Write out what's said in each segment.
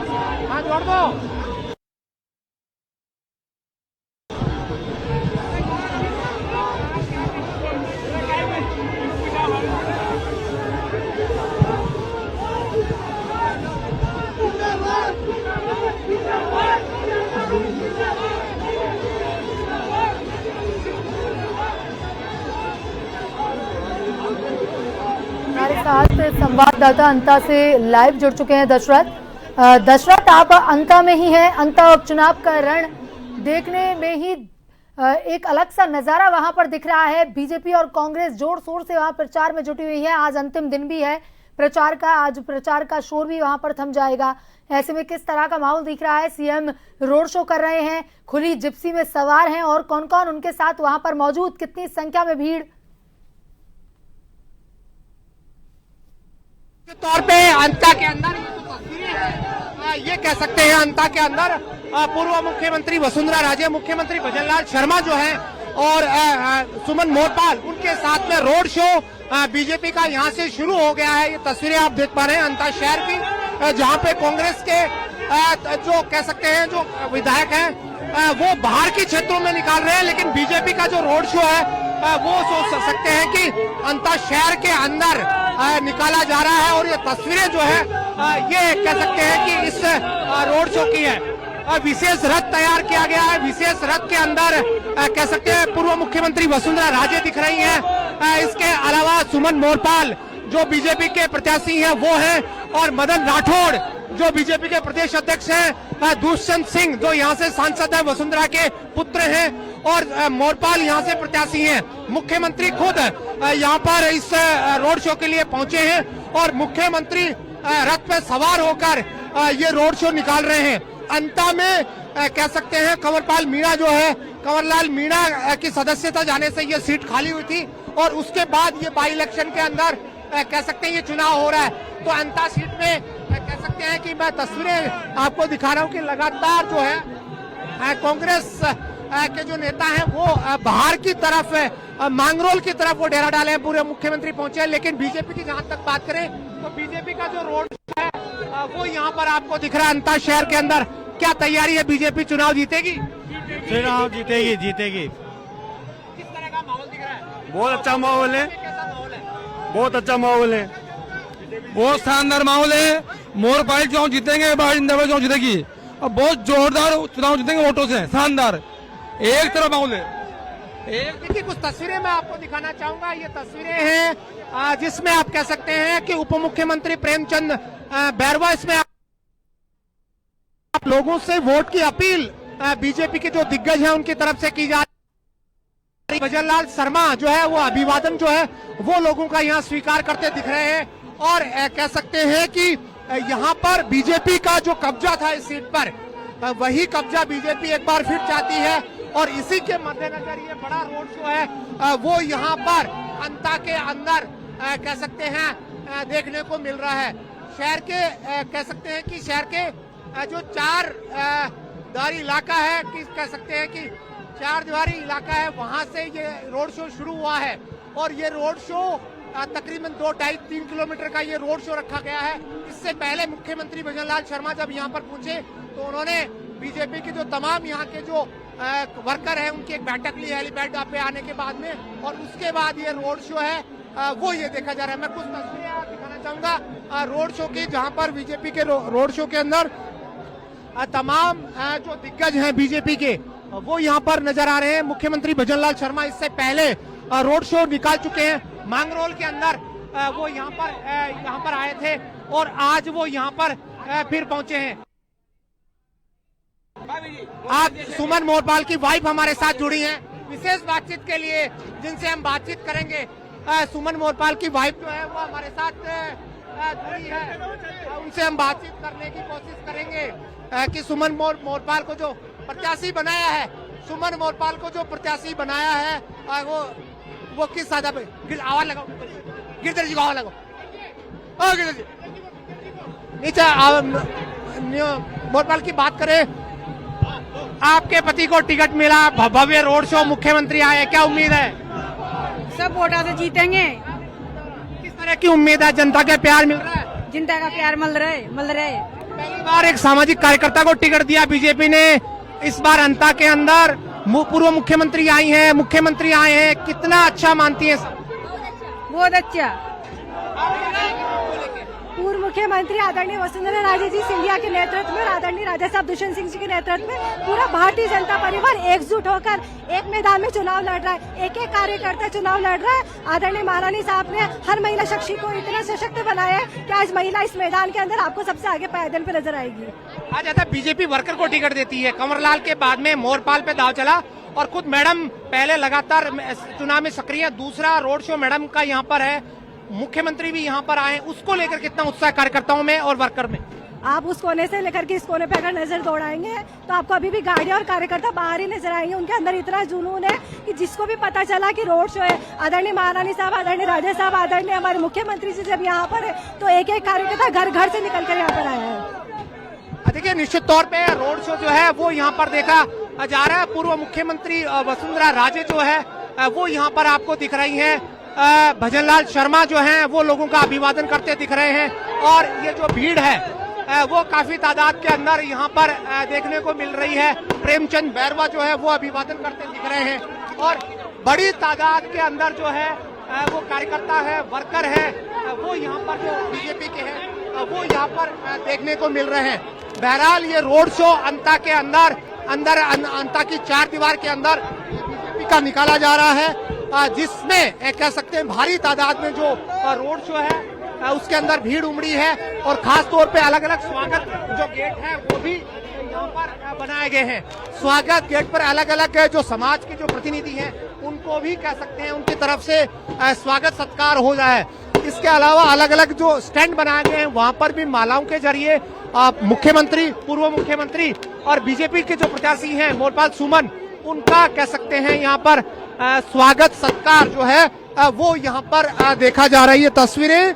हाँ जोड़ दो। हमारे साथ संवाददाता अंता से लाइव जुड़ चुके हैं दशरथ। दशरथ, आप अंता में ही हैं। अंता उपचुनाव का रण देखने में ही एक अलग सा नजारा वहां पर दिख रहा है। बीजेपी और कांग्रेस जोर शोर से वहां प्रचार में जुटी हुई है। आज अंतिम दिन भी है प्रचार का, आज प्रचार का शोर भी वहां पर थम जाएगा। ऐसे में किस तरह का माहौल दिख रहा है? सीएम रोड शो कर रहे हैं, खुली जिप्सी में सवार हैं, और कौन कौन उनके साथ वहां पर मौजूद, कितनी संख्या में भीड़? तौर पे अंता के अंदर ये जो तस्वीरें हैं, ये कह सकते हैं अंता के अंदर पूर्व मुख्यमंत्री वसुंधरा राजे, मुख्यमंत्री भजनलाल शर्मा जो हैं और सुमन मोरपाल, उनके साथ में रोड शो बीजेपी का यहां से शुरू हो गया है। ये तस्वीरें आप देख पा रहे हैं अंता शहर की, जहां पे कांग्रेस के जो कह सकते हैं जो विधायक हैं वो बाहर के क्षेत्रों में निकाल रहे हैं, लेकिन बीजेपी का जो रोड शो है वो सोच सकते हैं कि अंता शहर के अंदर निकाला जा रहा है। और ये तस्वीरें जो है ये कह सकते हैं कि इस रोड शो की है। विशेष रथ तैयार किया गया है। विशेष रथ के अंदर कह सकते हैं पूर्व मुख्यमंत्री वसुंधरा राजे दिख रही हैं। इसके अलावा सुमन मोरपाल जो बीजेपी के प्रत्याशी हैं वो हैं, और मदन राठौड़ जो बीजेपी के प्रदेश अध्यक्ष हैं, दुष्यंत सिंह जो यहाँ से सांसद है, वसुंधरा के पुत्र हैं, और मोरपाल यहाँ से प्रत्याशी हैं। मुख्यमंत्री खुद यहाँ पर इस रोड शो के लिए पहुंचे हैं और मुख्यमंत्री रथ पे सवार होकर ये रोड शो निकाल रहे हैं। अंता में कह सकते हैं कंवरपाल मीणा जो है, कंवरलाल मीणा की सदस्यता जाने से ये सीट खाली हुई थी, और उसके बाद ये बाई इलेक्शन के अंदर कह सकते हैं ये चुनाव हो रहा है। तो अंता सीट में कह सकते हैं कि मैं तस्वीरें आपको दिखा रहा हूं कि लगातार जो है कांग्रेस के जो नेता हैं वो बाहर की तरफ मांगरोल की तरफ वो डेरा डाले हैं, पूरे मुख्यमंत्री पहुंचे हैं। लेकिन बीजेपी की जहां तक बात करें तो बीजेपी का जो रोड है वो यहाँ पर आपको दिख रहा है अंता शहर के अंदर। क्या तैयारी है? बीजेपी चुनाव जीतेगी? चुनाव जीतेगी, जीतेगी। किस तरह का माहौल दिख रहा है? बहुत अच्छा माहौल है, कैसा माहौल है? बहुत अच्छा माहौल है, बहुत शानदार माहौल है। मोरपाल चुनाव जीतेंगे, भारतीय चुनाव जीतेगी, और बहुत जोरदार चुनाव जीतेंगे वोटों से, शानदार एक तरफ माहौल है। देखिए कुछ तस्वीरें मैं आपको दिखाना चाहूंगा। ये तस्वीरें हैं जिसमें आप कह सकते हैं कि उप मुख्यमंत्री प्रेमचंद बैरवा, इसमें आप लोगों से वोट की अपील बीजेपी के जो दिग्गज हैं उनकी तरफ से की जा रही है। भजनलाल शर्मा जो है वो अभिवादन जो है वो लोगों का यहाँ स्वीकार करते दिख रहे हैं, और कह सकते हैं कि यहाँ पर बीजेपी का जो कब्जा था इस सीट पर, वही कब्जा बीजेपी एक बार फिर चाहती है, और इसी के मद्देनजर ये बड़ा रोड शो है वो यहाँ पर अंता के अंदर कह सकते हैं देखने को मिल रहा है। शहर के कह सकते हैं कि शहर के जो चार दीवारी इलाका है, कि कह सकते हैं कि चार दीवारी इलाका है, वहां से ये रोड शो शुरू हुआ है, और ये रोड शो तकरीबन 2-2.5-3 किलोमीटर का ये रोड शो रखा गया है। इससे पहले मुख्यमंत्री भजनलाल शर्मा जब यहाँ पर पहुंचे तो उन्होंने बीजेपी के जो तमाम यहाँ के जो वर्कर हैं उनकी एक बैठक ली हेलीपैड पे आने के बाद में, और उसके बाद ये रोड शो है वो ये देखा जा रहा है। मैं कुछ तस्वीरें दिखाना चाहूंगा रोड शो की, जहां पर बीजेपी के रोड शो के अंदर तमाम जो दिग्गज हैं बीजेपी के वो यहाँ पर नजर आ रहे हैं। मुख्यमंत्री भजनलाल शर्मा इससे पहले रोड शो निकाल चुके हैं मांगरोल के अंदर, वो यहाँ पर आए थे, और आज वो यहाँ पर फिर पहुंचे हैं। आज सुमन मोरपाल की वाइफ हमारे साथ जुड़ी हैं विशेष बातचीत के लिए, जिनसे हम बातचीत करेंगे। सुमन मोरपाल की वाइफ जो है वो हमारे साथ जुड़ी है, उनसे हम बातचीत करने की कोशिश करेंगे कि सुमन मोरपाल को जो प्रत्याशी बनाया है, सुमन मोरपाल को जो प्रत्याशी बनाया है वो किस आधार पे? आवाज लगाओ गिरधर जी को, आवाज लगाओ गिरधर जी नीचे। मोरपाल की बात करें, आपके पति को टिकट मिला, भव्य रोड शो, मुख्यमंत्री आए, क्या उम्मीद है? सब वोटा से जीतेंगे। किस तरह की उम्मीद है? जनता का प्यार मिल रहा है? जनता का प्यार मिल रहा है। पहली बार एक सामाजिक कार्यकर्ता को टिकट दिया बीजेपी ने। इस बार अंता के अंदर पूर्व मुख्यमंत्री आई हैं, मुख्यमंत्री आए हैं, कितना अच्छा मानती हैं सब? बहुत अच्छा। पूर्व मुख्यमंत्री आदरणीय वसुंधरा राजे जी सिंधिया के नेतृत्व में, आदरणीय राजा साहब दुष्यंत सिंह जी के नेतृत्व में पूरा भारतीय जनता परिवार एकजुट होकर एक मैदान में चुनाव लड़ रहा है। एक एक कार्यकर्ता चुनाव लड़ रहा है। आदरणीय महारानी साहब ने हर महिला शक्ति को इतना सशक्त बनाया है कि आज महिला इस मैदान के अंदर आपको सबसे आगे पायदान पे नजर आएगी। आज ज्यादा बीजेपी वर्कर को टिकट देती है। कंवरलाल के बाद में मोरपाल पे दाव चला और खुद मैडम पहले लगातार चुनाव में सक्रिय, दूसरा रोड शो मैडम का यहाँ पर है, मुख्यमंत्री भी यहाँ पर आए, उसको लेकर कितना उत्साह कार्यकर्ताओं में और वर्कर में? आप उस कोने से लेकर के इस कोने पे अगर नजर दौड़ाएंगे तो आपको अभी भी गाड़ियां और कार्यकर्ता बाहर ही नजर आएंगे। उनके अंदर इतना जुनून है कि जिसको भी पता चला कि रोड शो है, आदरणीय महारानी साहब, आदरणीय राजा साहब, आदरणीय हमारे मुख्यमंत्री जी जब यहाँ पर है तो एक एक कार्यकर्ता घर घर से निकल कर यहाँ पर आया है। देखिए निश्चित तौर पे रोड शो जो है वो यहाँ पर देखा जा रहा है। पूर्व मुख्यमंत्री वसुंधरा राजे जो है वो यहाँ पर आपको दिख रही है। भजनलाल शर्मा जो हैं वो लोगों का अभिवादन करते दिख रहे हैं और ये जो भीड़ है वो काफी तादाद के अंदर यहाँ पर देखने को मिल रही है। प्रेमचंद बैरवा जो है वो अभिवादन करते दिख रहे हैं और बड़ी तादाद के अंदर जो है वो कार्यकर्ता है, वर्कर है, वो यहाँ पर जो बीजेपी के हैं वो यहाँ पर देखने को मिल रहे हैं। बहरहाल ये रोड शो अंता के अंदर अंता की चार दीवार के अंदर बीजेपी का निकाला जा रहा है, जिसमें कह सकते हैं भारी तादाद में जो रोड शो है उसके अंदर भीड़ उमड़ी है और खास तौर पे अलग अलग स्वागत जो गेट है वो भी यहाँ पर बनाए गए हैं। स्वागत गेट पर अलग अलग जो समाज के जो प्रतिनिधि हैं उनको भी कह सकते हैं उनकी तरफ से स्वागत सत्कार हो रहा है। इसके अलावा अलग अलग जो स्टैंड बनाए गए हैं वहां पर भी मालाओं के जरिए मुख्यमंत्री, पूर्व मुख्यमंत्री और बीजेपी के जो प्रत्याशी हैं मोरपाल सुमन, उनका कह सकते हैं यहाँ पर स्वागत सत्कार जो है वो यहाँ पर देखा जा रही है। तस्वीरें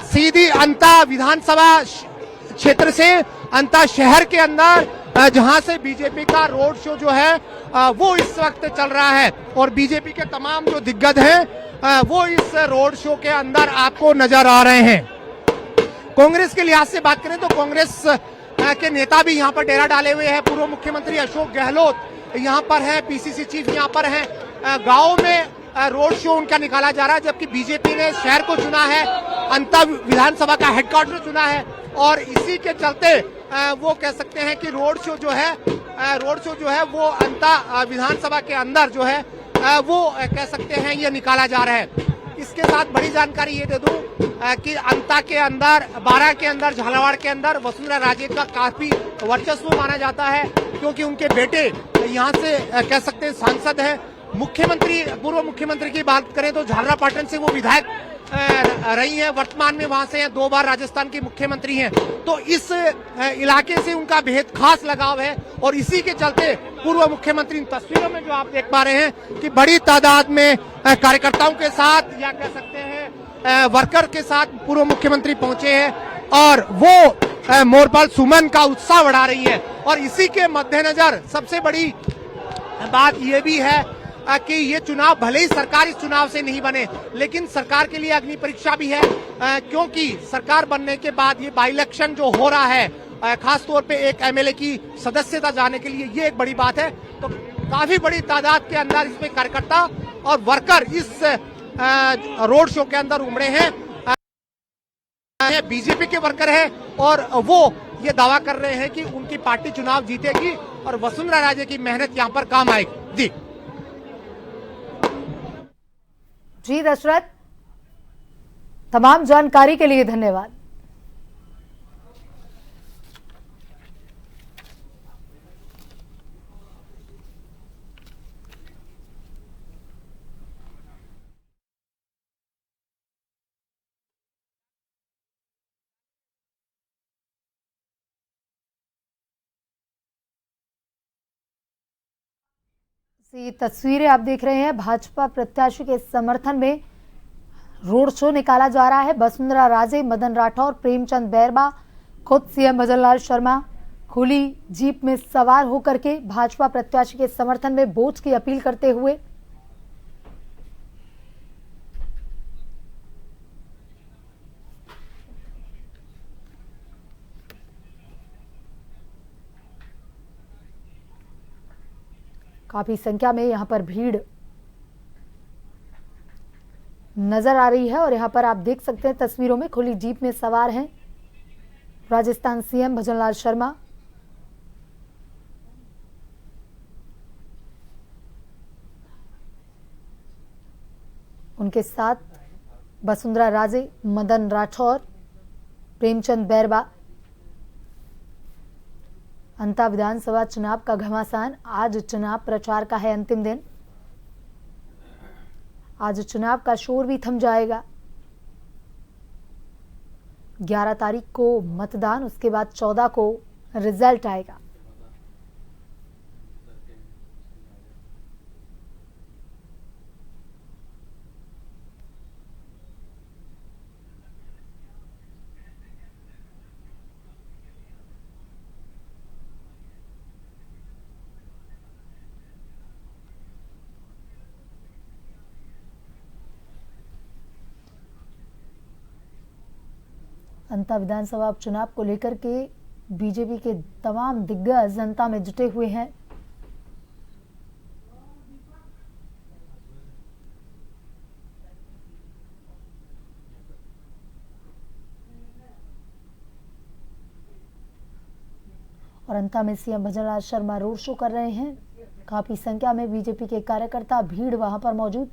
सीधी अंता विधानसभा क्षेत्र से, अंता शहर के अंदर जहां से बीजेपी का रोड शो जो है वो इस वक्त चल रहा है और बीजेपी के तमाम जो दिग्गज हैं वो इस रोड शो के अंदर आपको नजर आ रहे हैं। कांग्रेस के लिहाज से बात करें तो कांग्रेस के नेता भी यहाँ पर डेरा डाले हुए हैं। पूर्व मुख्यमंत्री अशोक गहलोत यहाँ पर है, पीसीसी चीफ यहाँ पर है। गाँव में रोड शो उनका निकाला जा रहा है, जबकि बीजेपी ने शहर को चुना है, अंता विधानसभा का हेडक्वार्टर चुना है और इसी के चलते वो कह सकते हैं कि रोड शो जो है वो अंता विधानसभा के अंदर जो है वो कह सकते हैं ये निकाला जा रहा है। इसके साथ बड़ी जानकारी ये दे दूं कि अंता के अंदर, बारा के अंदर, झालावाड़ के अंदर वसुंधरा राजे का काफी वर्चस्व माना जाता है क्योंकि उनके बेटे यहाँ से कह सकते हैं सांसद हैं। मुख्यमंत्री, पूर्व मुख्यमंत्री की बात करें तो झालरापाटन से वो विधायक रही हैं, वर्तमान में वहां से हैं, 2 बार राजस्थान की मुख्यमंत्री हैं। तो इस इलाके से उनका बेहद खास लगाव है और इसी के चलते पूर्व मुख्यमंत्री, इन तस्वीरों में जो आप देख पा रहे हैं कि बड़ी तादाद में कार्यकर्ताओं के साथ या कह सकते हैं वर्कर के साथ पूर्व मुख्यमंत्री पहुंचे हैं और वो मोरपाल सुमन का उत्साह बढ़ा रही है। और इसी के मद्देनजर सबसे बड़ी बात यह भी है कि ये चुनाव भले ही सरकार इस चुनाव से नहीं बने, लेकिन सरकार के लिए अग्नि परीक्षा भी है क्योंकि सरकार बनने के बाद ये बाई इलेक्शन जो हो रहा है, खास तौर पे एक एमएलए की सदस्यता जाने के लिए, ये एक बड़ी बात है। तो काफी बड़ी तादाद के अंदर इसमें कार्यकर्ता और वर्कर इस रोड शो के अंदर उमड़े हैं। बीजेपी के वर्कर हैं और वो ये दावा कर रहे हैं कि उनकी पार्टी चुनाव जीतेगी और वसुंधरा राजे की मेहनत यहाँ पर काम आएगी। जी दशरथ, तमाम जानकारी के लिए धन्यवाद। ये तस्वीरें आप देख रहे हैं, भाजपा प्रत्याशी के समर्थन में रोड शो निकाला जा रहा है। वसुंधरा राजे, मदन राठौर, प्रेमचंद बैरवा, खुद सीएम भजनलाल शर्मा खुली जीप में सवार होकर के भाजपा प्रत्याशी के समर्थन में वोट की अपील करते हुए काफी संख्या में यहां पर भीड़ नजर आ रही है और यहां पर आप देख सकते हैं तस्वीरों में खुली जीप में सवार हैं राजस्थान सीएम भजनलाल शर्मा। उनके साथ वसुंधरा राजे, मदन राठौर, प्रेमचंद बैरवा। अंता विधानसभा चुनाव का घमासान। आज चुनाव प्रचार का है अंतिम दिन। आज चुनाव का शोर भी थम जाएगा। 11 तारीख को मतदान, उसके बाद 14 को रिजल्ट आएगा। अंता विधानसभा उपचुनाव को लेकर के बीजेपी के तमाम दिग्गज जनता में जुटे हुए हैं। और अंता में CM Bhajanlal Sharma road show कर रहे हैं। काफी संख्या में बीजेपी के कार्यकर्ता, भीड़ वहां पर मौजूद।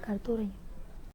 कर तो रही